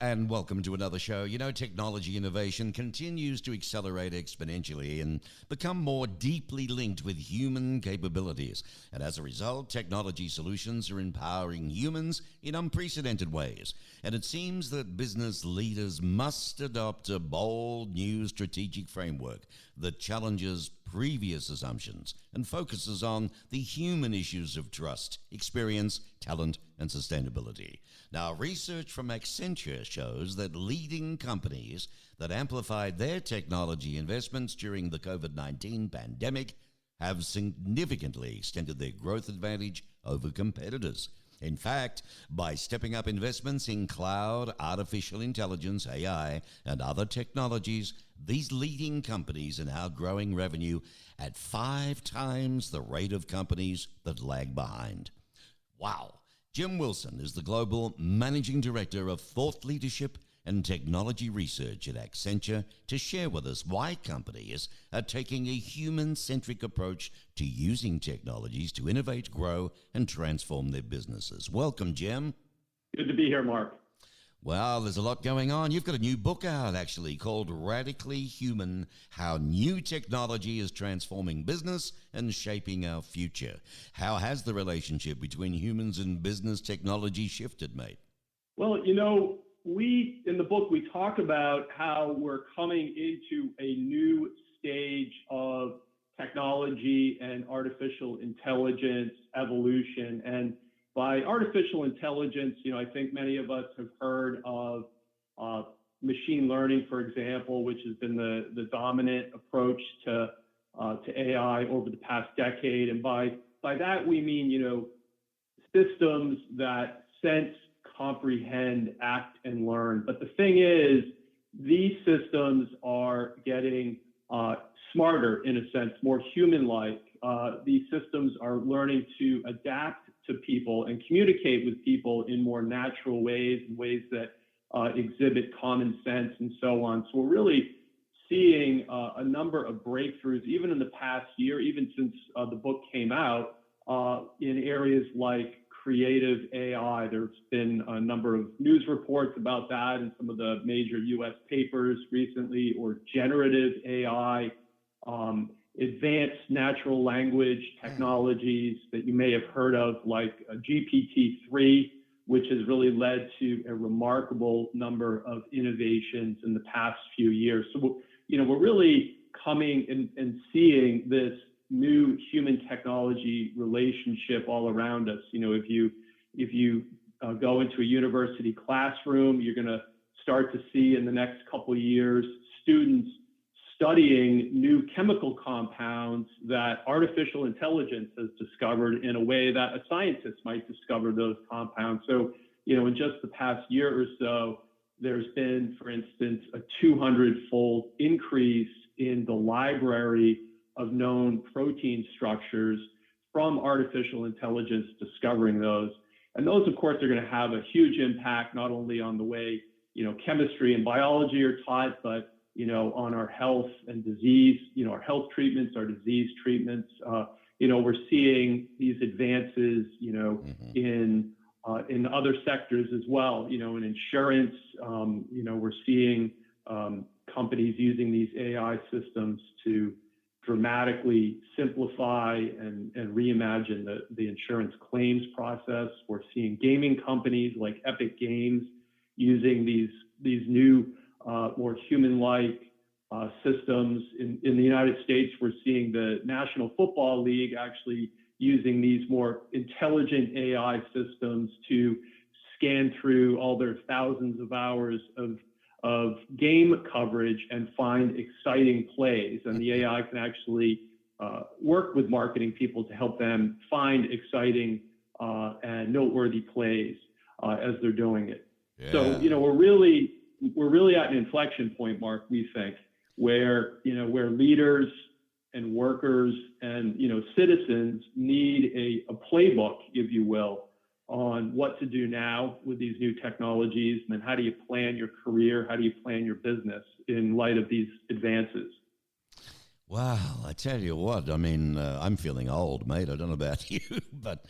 And welcome to another show. You know, technology innovation continues to accelerate exponentially and become more deeply linked with human capabilities. And as a result, technology solutions are empowering humans in unprecedented ways. And it seems that business leaders must adopt a bold new strategic framework that challenges previous assumptions and focuses on the human issues of trust, experience, talent, and sustainability. Now, research from Accenture shows that leading companies that amplified their technology investments during the COVID-19 pandemic have significantly extended their growth advantage over competitors. In fact, by stepping up investments in cloud, artificial intelligence, AI, and other technologies, these leading companies are now growing revenue at 5 times the rate of companies that lag behind. Wow. Jim Wilson is the Global Managing Director of Thought Leadership and Technology Research at Accenture to share with us why companies are taking a human-centric approach to using technologies to innovate, grow, and transform their businesses. Welcome, Jim. Good to be here, Mark. Well, there's a lot going on. You've got a new book out, actually, called Radically Human: How New Technology is Transforming Business and Shaping Our Future. How has the relationship between humans and business technology shifted, mate? Well, in the book, we talk about how we're coming into a new stage of technology and artificial intelligence evolution. And by artificial intelligence, I think many of us have heard of machine learning, for example, which has been the dominant approach to AI over the past decade. And by that, we mean, systems that sense, comprehend, act, and learn. But the thing is, these systems are getting smarter, in a sense, more human-like. These systems are learning to adapt to people and communicate with people in more natural ways, in ways that exhibit common sense and so on. So we're really seeing a number of breakthroughs, even in the past year, even since the book came out, in areas like creative AI. There's been a number of news reports about that in some of the major US papers recently, or generative AI, advanced natural language technologies that you may have heard of, like GPT-3, which has really led to a remarkable number of innovations in the past few years. So, we're really coming and seeing this new human technology relationship all around us. If you go into a university classroom, you're going to start to see in the next couple of years students studying new chemical compounds that artificial intelligence has discovered in a way that a scientist might discover those compounds. So, in just the past year or so, there's been, for instance, a 200-fold increase in the library of known protein structures from artificial intelligence discovering those. And those, of course, are going to have a huge impact, not only on the way, chemistry and biology are taught, but on our health and disease, our health treatments, our disease treatments. We're seeing these advances, in other sectors as well. In insurance, we're seeing companies using these AI systems to dramatically simplify and reimagine the insurance claims process. We're seeing gaming companies like Epic Games using these new more human-like systems. In the United States, we're seeing the National Football League actually using these more intelligent AI systems to scan through all their thousands of hours of game coverage and find exciting plays. And the AI can actually work with marketing people to help them find exciting and noteworthy plays as they're doing it. Yeah. So, we're really at an inflection point, Mark, we think, where leaders and workers and, citizens need a playbook, if you will, on what to do now with these new technologies, and then how do you plan your career, how do you plan your business in light of these advances? Well, I tell you what, I mean, I'm feeling old, mate. I don't know about you, but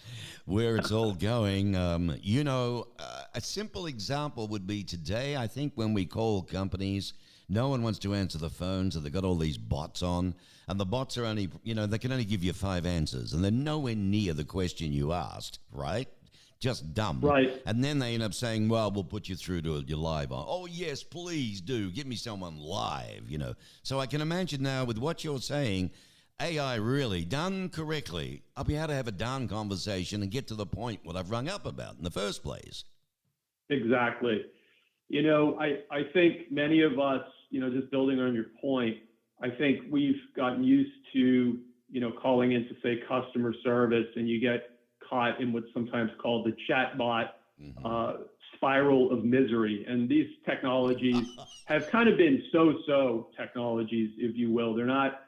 where it's all going, a simple example would be today, I think when we call companies, no one wants to answer the phone, so they've got all these bots on, and the bots are only, they can only give you 5 answers, and they're nowhere near the question you asked, right? Just dumb. Right. And then they end up saying, well, we'll put you through to your live on. Oh, yes, please do. Give me someone live. So I can imagine now with what you're saying, AI really done correctly, I'll be able to have a darn conversation and get to the point what I've rung up about in the first place. Exactly. I think many of us, just building on your point, I think we've gotten used to, calling into, say, customer service, and you get caught in what's sometimes called the chatbot spiral of misery. And these technologies have kind of been so-so technologies, if you will. They're not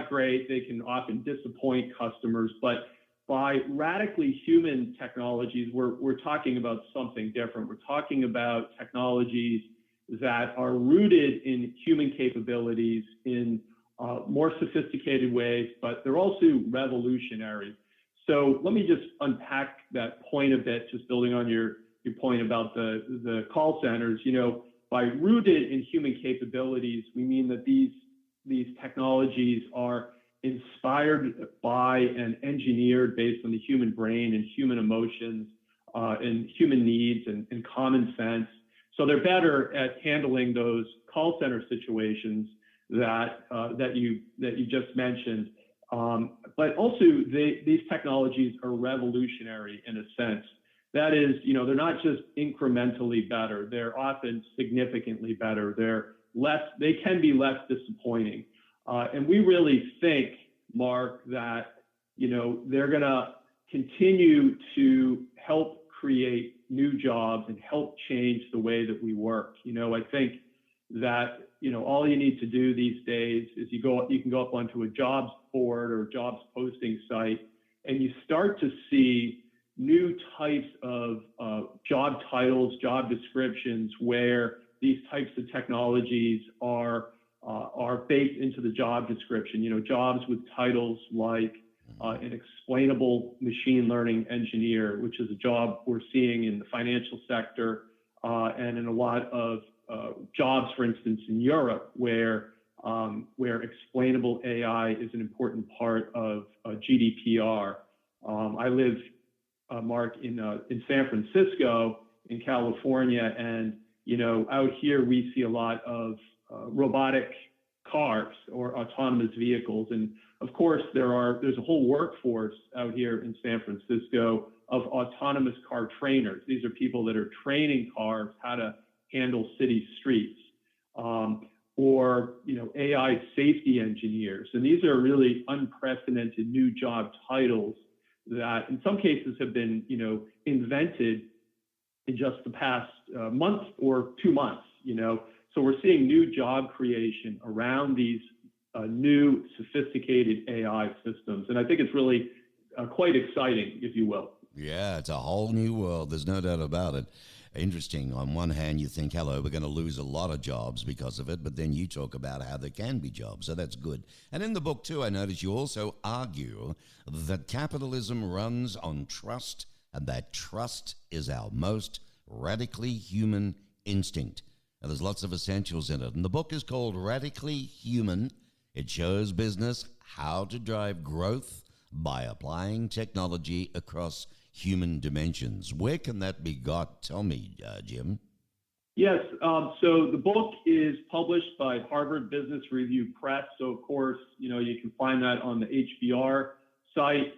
great. They can often disappoint customers. But by radically human technologies, we're talking about something different. We're talking about technologies that are rooted in human capabilities in more sophisticated ways, but they're also revolutionary. So let me just unpack that point a bit, just building on your point about the call centers. By rooted in human capabilities, we mean that these technologies are inspired by and engineered based on the human brain and human emotions and human needs and common sense. So they're better at handling those call center situations that you just mentioned. But also, these technologies are revolutionary in a sense. That is, they're not just incrementally better; they're often significantly better. They can be less disappointing, and we really think, Mark, that they're going to continue to help create new jobs and help change the way that we work. I think that all you need to do these days is you can go up onto a jobs board or jobs posting site, and you start to see new types of job titles, job descriptions, where these types of technologies are baked into the job description. Jobs with titles like an explainable machine learning engineer, which is a job we're seeing in the financial sector and in a lot of jobs, for instance, in Europe, where explainable AI is an important part of GDPR. I live, Mark, in San Francisco, in California, and out here we see a lot of robotic cars or autonomous vehicles, and of course there's a whole workforce out here in San Francisco of autonomous car trainers. These are people that are training cars how to handle city streets, or AI safety engineers. And these are really unprecedented new job titles that in some cases have been invented in just the past month or 2 months. So we're seeing new job creation around these new sophisticated AI systems, and I think it's really quite exciting, if you will. Yeah, it's a whole new world. There's no doubt about it. Interesting. On one hand, you think, hello, we're going to lose a lot of jobs because of it, but then you talk about how there can be jobs, so that's good. And in the book, too, I notice you also argue that capitalism runs on trust, and that trust is our most radically human instinct. And there's lots of essentials in it. And the book is called Radically Human. It shows business how to drive growth by applying technology across human dimensions. Where can that be got? Tell me, Jim. Yes. So the book is published by Harvard Business Review Press. So, of course, you can find that on the HBR site.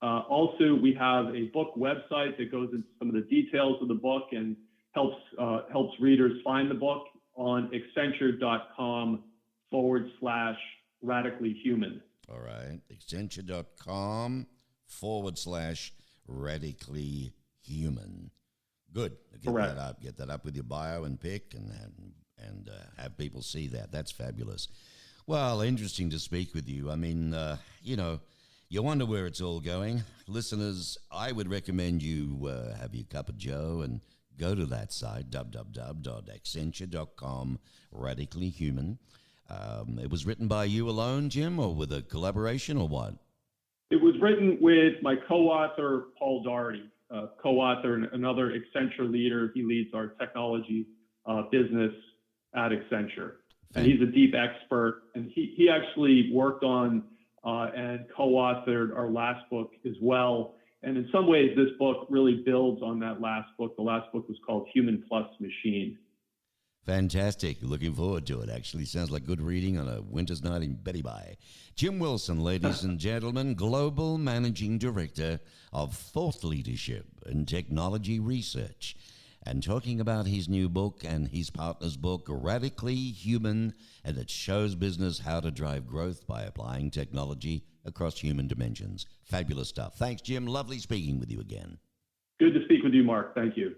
Also, we have a book website that goes into some of the details of the book and helps readers find the book on Accenture.com/radically human. All right. Accenture.com/radically human. Good. Get that up with your bio and pick and have people see that. That's fabulous. Well, interesting to speak with you. I mean, you wonder where it's all going. Listeners, I would recommend you have your cup of joe and go to that site, www.accenture.com/radically human. It was written by you alone, Jim, or with a collaboration, or what? It was written with my co-author, Paul Daugherty, co-author and another Accenture leader. He leads our technology business at Accenture. And he's a deep expert, and he actually worked on and co-authored our last book as well. And in some ways, this book really builds on that last book. The last book was called Human Plus Machine. Fantastic. Looking forward to it. Actually sounds like good reading on a winter's night in Betty Bye. Jim Wilson, ladies and gentlemen, Global Managing Director of Thought Leadership and Technology Research, and talking about his new book and his partner's book, Radically Human, and it shows business how to drive growth by applying technology across human dimensions. Fabulous stuff. Thanks, Jim. Lovely speaking with you again. Good to speak with you, Mark. Thank you.